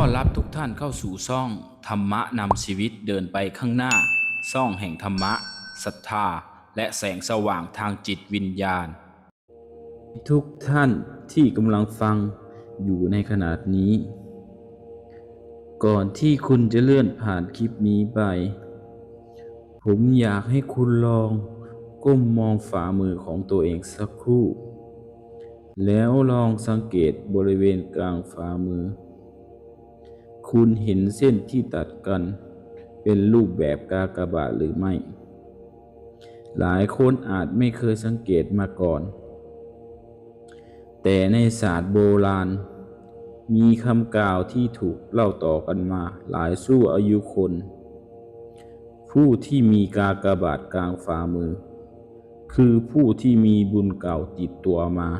ต้อนรับทุกท่านเข้าสู่ช่องธรรมะนำชีวิตเดินไปข้างหน้าช่องแห่งธรรมะศรัทธาและแสงสว่างทางจิตวิญญาณทุกท่านที่กำลังฟังอยู่ในขณะนี้ ก่อนที่คุณจะเลื่อนผ่านคลิปนี้ไปผมอยากให้คุณลองก้มมองฝ่ามือของตัวเองสักครู่แล้วลองสังเกตบริเวณกลางฝ่ามือคุณเห็นเส้นที่ตัดกันเป็นรูปแบบกากบาทหรือไม่หลายคนอาจไม่เคยสังเกตมาก่อนแต่ในศาสตร์โบราณมีคำกล่าวที่ถูกเล่าต่อกันมาหลายชั่วอายุคนผู้ที่มีกากบาทกลางฝ่ามือคือผู้ที่มีบุญเก่าติดตัวมา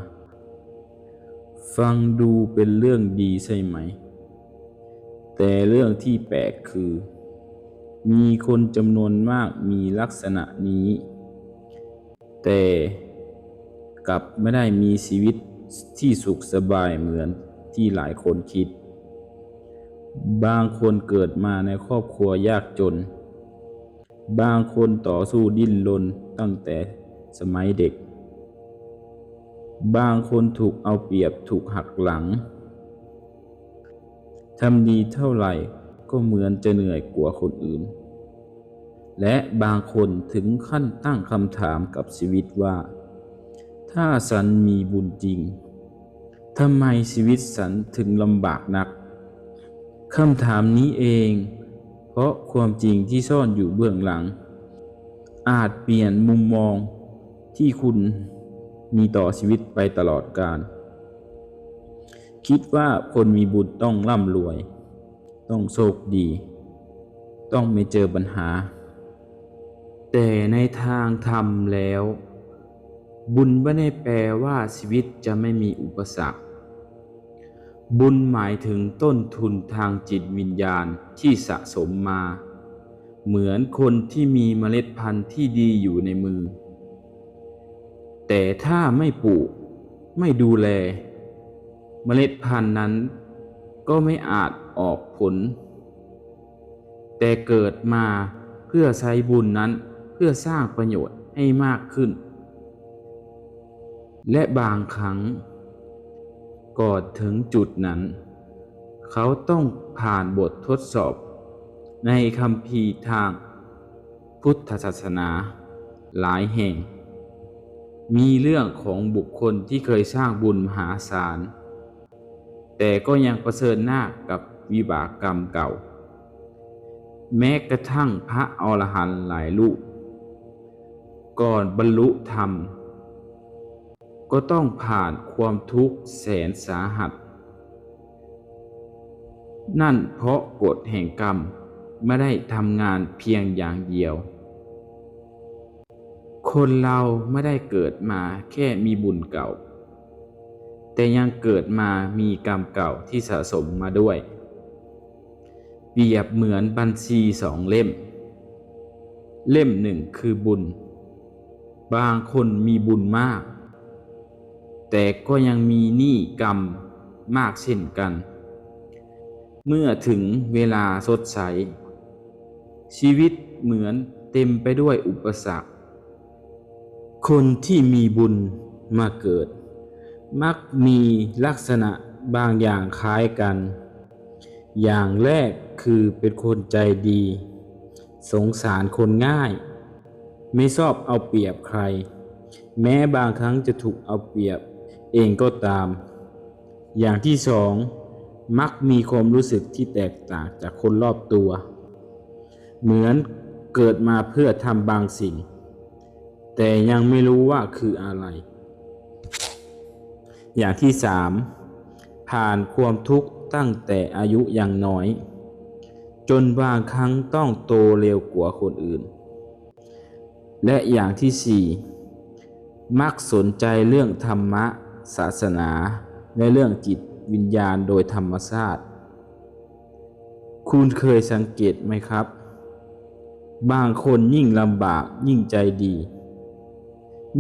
ฟังดูเป็นเรื่องดีใช่ไหมแต่เรื่องที่แปลกคือมีคนจำนวนมากมีลักษณะนี้แต่กลับไม่ได้มีชีวิตที่สุขสบายเหมือนที่หลายคนคิดบางคนเกิดมาในครอบครัวยากจนบางคนต่อสู้ดิ้นรนตั้งแต่สมัยเด็กบางคนถูกเอาเปรียบถูกหักหลังทำดีเท่าไหร่ก็เหมือนจะเหนื่อยกว่าคนอื่นและบางคนถึงขั้นตั้งคำถามกับชีวิตว่าถ้าฉันมีบุญจริงทำไมชีวิตฉันถึงลำบากนักคำถามนี้เองเพราะความจริงที่ซ่อนอยู่เบื้องหลังอาจเปลี่ยนมุมมองที่คุณมีต่อชีวิตไปตลอดกาลคิดว่าคนมีบุญต้องร่ำรวยต้องโชคดีต้องไม่เจอปัญหาแต่ในทางธรรมแล้วบุญไม่ได้แปลว่าชีวิตจะไม่มีอุปสรรคบุญหมายถึงต้นทุนทางจิตวิญญาณที่สะสมมาเหมือนคนที่มีเมล็ดพันธุ์ที่ดีอยู่ในมือแต่ถ้าไม่ปลูกไม่ดูแลเมล็ดพันธุ์นั้นก็ไม่อาจออกผลแต่เกิดมาเพื่อใช้บุญนั้นเพื่อสร้างประโยชน์ให้มากขึ้นและบางครั้งก่อนถึงจุดนั้นเขาต้องผ่านบททดสอบในคัมภีร์ทางพุทธศาสนาหลายแห่งมีเรื่องของบุคคลที่เคยสร้างบุญมหาศาลแต่ก็ยังเผชิญหน้ากับวิบากกรรมเก่าแม้กระทั่งพระอรหันต์หลายรูปก่อนบรรลุธรรมก็ต้องผ่านความทุกข์แสนสาหัสนั่นเพราะกฎแห่งกรรมไม่ได้ทำงานเพียงอย่างเดียวคนเราไม่ได้เกิดมาแค่มีบุญเก่าแต่ยังเกิดมามีกรรมเก่าที่สะสมมาด้วยเปรียบเหมือนบัญชีสองเล่มเล่มหนึ่งคือบุญบางคนมีบุญมากแต่ก็ยังมีหนี้กรรมมากเช่นกันเมื่อถึงเวลาสดใสชีวิตเหมือนเต็มไปด้วยอุปสรรคคนที่มีบุญมาเกิดมักมีลักษณะบางอย่างคล้ายกันอย่างแรกคือเป็นคนใจดีสงสารคนง่ายไม่ชอบเอาเปรียบใครแม้บางครั้งจะถูกเอาเปรียบเองก็ตามอย่างที่สองมักมีความรู้สึกที่แตกต่างจากคนรอบตัวเหมือนเกิดมาเพื่อทำบางสิ่งแต่ยังไม่รู้ว่าคืออะไรอย่างที่สามผ่านความทุกข์ตั้งแต่อายุยังน้อยจนบางครั้งต้องโตเร็วกว่าคนอื่นและอย่างที่สี่มักสนใจเรื่องธรรมะศาสนาและเรื่องจิตวิญญาณโดยธรรมชาติคุณเคยสังเกตไหมครับบางคนยิ่งลำบากยิ่งใจดี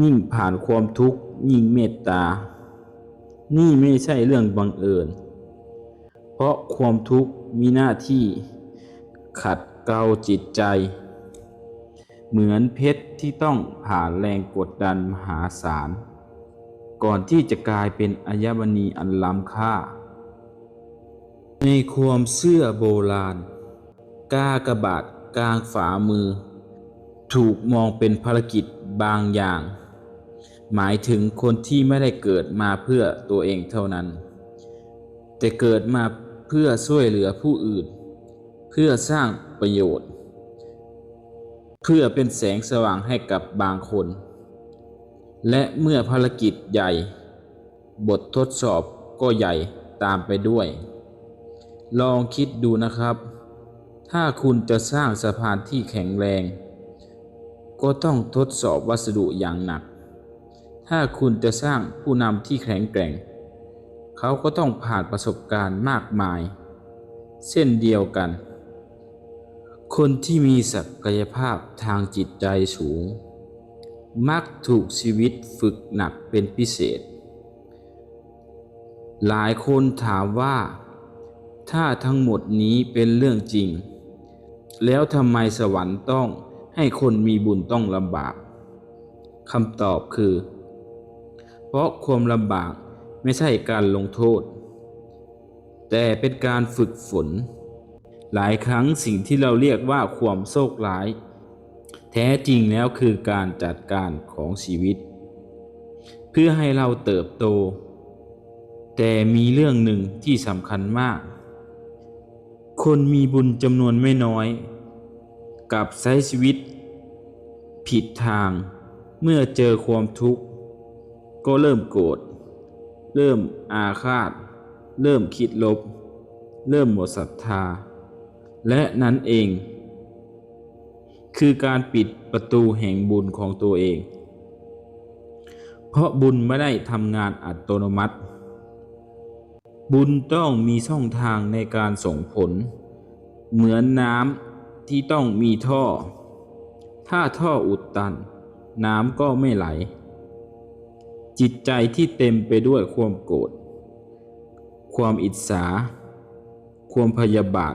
ยิ่งผ่านความทุกข์ยิ่งเมตตานี่ไม่ใช่เรื่องบังเอิญ เพราะความทุกข์มีหน้าที่ขัดเกลาจิตใจ เหมือนเพชรที่ต้องผ่านแรงกดดันมหาศาลก่อนที่จะกลายเป็นอัญมณีอันล้ำค่าในความเชื่อโบราณกากบาทกลางฝ่ามือถูกมองเป็นภารกิจบางอย่างหมายถึงคนที่ไม่ได้เกิดมาเพื่อตัวเองเท่านั้นแต่เกิดมาเพื่อช่วยเหลือผู้อื่นเพื่อสร้างประโยชน์เพื่อเป็นแสงสว่างให้กับบางคนและเมื่อภารกิจใหญ่บททดสอบก็ใหญ่ตามไปด้วยลองคิดดูนะครับถ้าคุณจะสร้างสะพานที่แข็งแรงก็ต้องทดสอบวัสดุอย่างหนักถ้าคุณจะสร้างผู้นำที่แข็งแกร่งเขาก็ต้องผ่านประสบการณ์มากมายเช่นเดียวกันคนที่มีศักยภาพทางจิตใจสูงมักถูกชีวิตฝึกหนักเป็นพิเศษหลายคนถามว่าถ้าทั้งหมดนี้เป็นเรื่องจริงแล้วทำไมสวรรค์ต้องให้คนมีบุญต้องลำบากคำตอบคือเพราะความลำบากไม่ใช่การลงโทษแต่เป็นการฝึกฝนหลายครั้งสิ่งที่เราเรียกว่าความโชคร้ายแท้จริงแล้วคือการจัดการของชีวิตเพื่อให้เราเติบโตแต่มีเรื่องหนึ่งที่สำคัญมากคนมีบุญจำนวนไม่น้อยกับใช้ชีวิตผิดทางเมื่อเจอความทุกข์ก็เริ่มโกรธเริ่มอาฆาตเริ่มคิดลบเริ่มหมดศรัทธาและนั้นเองคือการปิดประตูแห่งบุญของตัวเองเพราะบุญไม่ได้ทำงานอัตโนมัติบุญต้องมีช่องทางในการส่งผลเหมือนน้ำที่ต้องมีท่อถ้าท่ออุดตันน้ำก็ไม่ไหลจิตใจที่เต็มไปด้วยความโกรธความอิจฉาความพยาบาท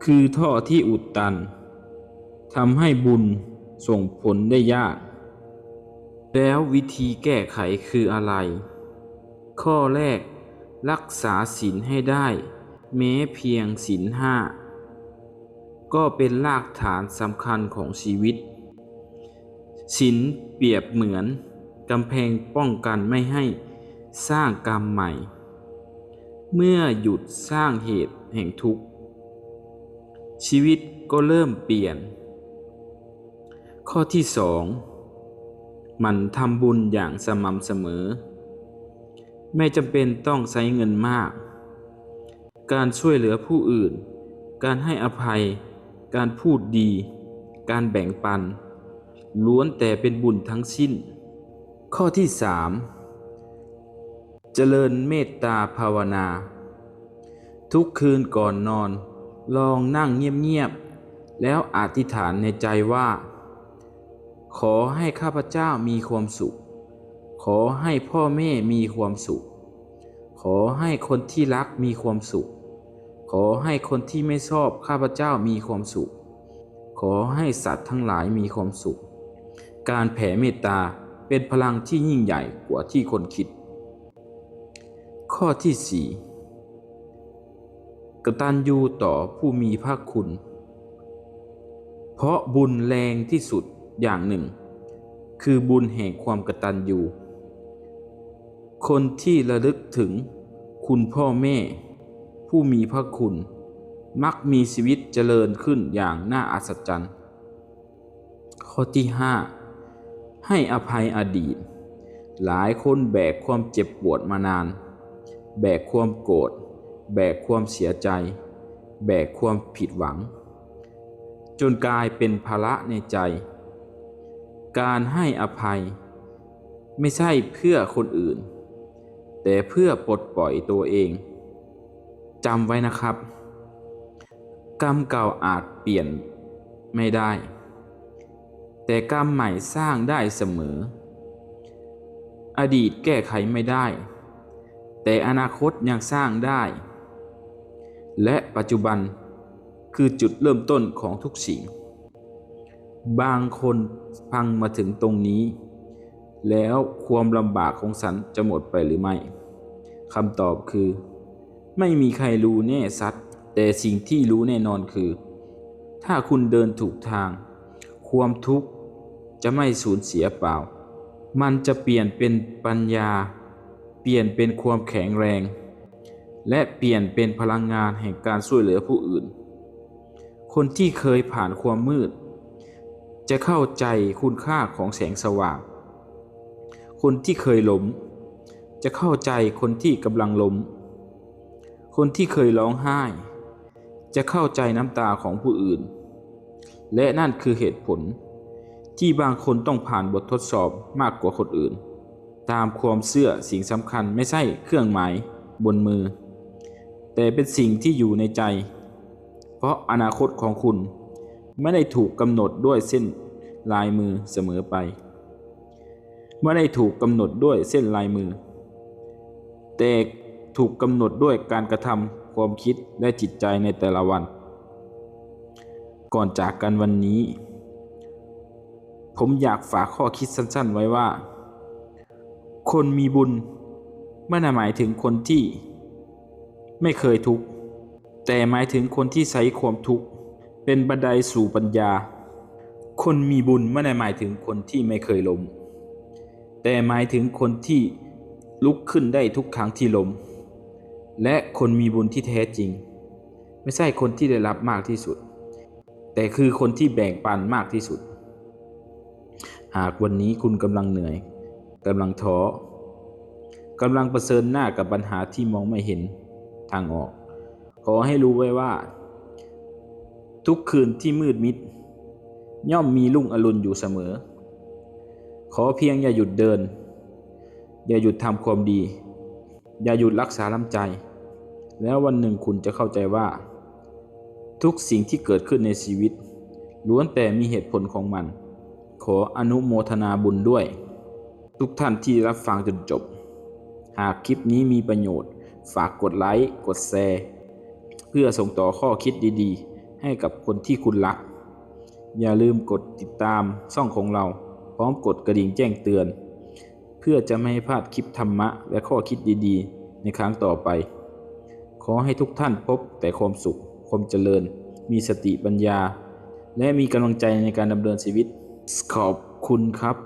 คือท่อที่อุดตันทำให้บุญส่งผลได้ยากแล้ววิธีแก้ไขคืออะไรข้อแรกรักษาศีลให้ได้แม้เพียงศีลห้าก็เป็นรากฐานสำคัญของชีวิตศีลเปรียบเหมือนกำแพงป้องกันไม่ให้สร้างกรรมใหม่เมื่อหยุดสร้างเหตุแห่งทุกข์ชีวิตก็เริ่มเปลี่ยนข้อที่สองหมั่นทำบุญอย่างสม่ำเสมอไม่จำเป็นต้องใช้เงินมากการช่วยเหลือผู้อื่นการให้อภัยการพูดดีการแบ่งปันล้วนแต่เป็นบุญทั้งสิ้นข้อที่สามเจริญเมตตาภาวนาทุกคืนก่อนนอนลองนั่งเงียบๆแล้วอธิษฐานในใจว่าขอให้ข้าพเจ้ามีความสุขขอให้พ่อแม่มีความสุขขอให้คนที่รักมีความสุขขอให้คนที่ไม่ชอบข้าพเจ้ามีความสุขขอให้สัตว์ทั้งหลายมีความสุขการแผ่เมตตาเป็นพลังที่ยิ่งใหญ่กว่าที่คนคิดข้อที่สี่กตัญญูต่อผู้มีพระคุณเพราะบุญแรงที่สุดอย่างหนึ่งคือบุญแห่งความกตัญญูคนที่ระลึกถึงคุณพ่อแม่ผู้มีพระคุณมักมีชีวิตเจริญขึ้นอย่างน่าอัศจรรย์ข้อที่ห้าให้อภัยอดีตหลายคนแบกความเจ็บปวดมานานแบกความโกรธแบกความเสียใจแบกความผิดหวังจนกลายเป็นภาระในใจการให้อภัยไม่ใช่เพื่อคนอื่นแต่เพื่อปลดปล่อยตัวเองจำไว้นะครับกรรมเก่าอาจเปลี่ยนไม่ได้แต่กรรมใหม่สร้างได้เสมออดีตแก้ไขไม่ได้แต่อนาคตยังสร้างได้ และปัจจุบันคือจุดเริ่มต้นของทุกสิ่งบางคนฟังมาถึงตรงนี้แล้วความลำบากของฉันจะหมดไปหรือไม่คำตอบคือไม่มีใครรู้แน่ชัดแต่สิ่งที่รู้แน่นอนคือถ้าคุณเดินถูกทางความทุกข์จะไม่สูญเสียเปล่ามันจะเปลี่ยนเป็นปัญญาเปลี่ยนเป็นความแข็งแรงและเปลี่ยนเป็นพลังงานแห่งการช่วยเหลือผู้อื่นคนที่เคยผ่านความมืดจะเข้าใจคุณค่าของแสงสว่างคนที่เคยล้มจะเข้าใจคนที่กำลังล้มคนที่เคยร้องไห้จะเข้าใจน้ำตาของผู้อื่นและนั่นคือเหตุผลที่บางคนต้องผ่านบททดสอบมากกว่าคนอื่นตามความเชื่อสิ่งสำคัญไม่ใช่เครื่องหมายบนมือแต่เป็นสิ่งที่อยู่ในใจเพราะอนาคตของคุณไม่ได้ถูกกำหนดด้วยเส้นลายมือเสมอไปไม่ได้ถูกกำหนดด้วยเส้นลายมือแต่ถูกกำหนดด้วยการกระทำความคิดและจิตใจในแต่ละวันก่อนจากกันวันนี้ผมอยากฝากข้อคิดสั้นๆไว้ว่าคนมีบุญไม่ได้หมายถึงคนที่ไม่เคยทุกข์แต่หมายถึงคนที่ใช้ความทุกข์เป็นบันไดสู่ปัญญาคนมีบุญไม่ได้หมายถึงคนที่ไม่เคยล้มแต่หมายถึงคนที่ลุกขึ้นได้ทุกครั้งที่ล้มและคนมีบุญที่แท้จริงไม่ใช่คนที่ได้รับมากที่สุดแต่คือคนที่แบ่งปันมากที่สุดหากวันนี้คุณกำลังเหนื่อยกำลังท้อกำลังเผชิญหน้ากับปัญหาที่มองไม่เห็นทางออกขอให้รู้ไว้ว่าทุกคืนที่มืดมิดย่อมมีรุ่งอรุณอยู่เสมอขอเพียงอย่าหยุดเดินอย่าหยุดทำความดีอย่าหยุดรักษาน้ำใจแล้ววันหนึ่งคุณจะเข้าใจว่าทุกสิ่งที่เกิดขึ้นในชีวิตล้วนแต่มีเหตุผลของมันขออนุโมทนาบุญด้วยทุกท่านที่รับฟังจนจบหากคลิปนี้มีประโยชน์ฝากกดไลค์กดแชร์เพื่อส่งต่อข้อคิดดีๆให้กับคนที่คุณรักอย่าลืมกดติดตามช่องของเราพร้อมกดกระดิ่งแจ้งเตือนเพื่อจะไม่ให้พลาดคลิปธรรมะและข้อคิดดีๆในครั้งต่อไปขอให้ทุกท่านพบแต่ความสุขความเจริญมีสติปัญญาและมีกำลังใจในการดำเนินชีวิตขอบคุณครับ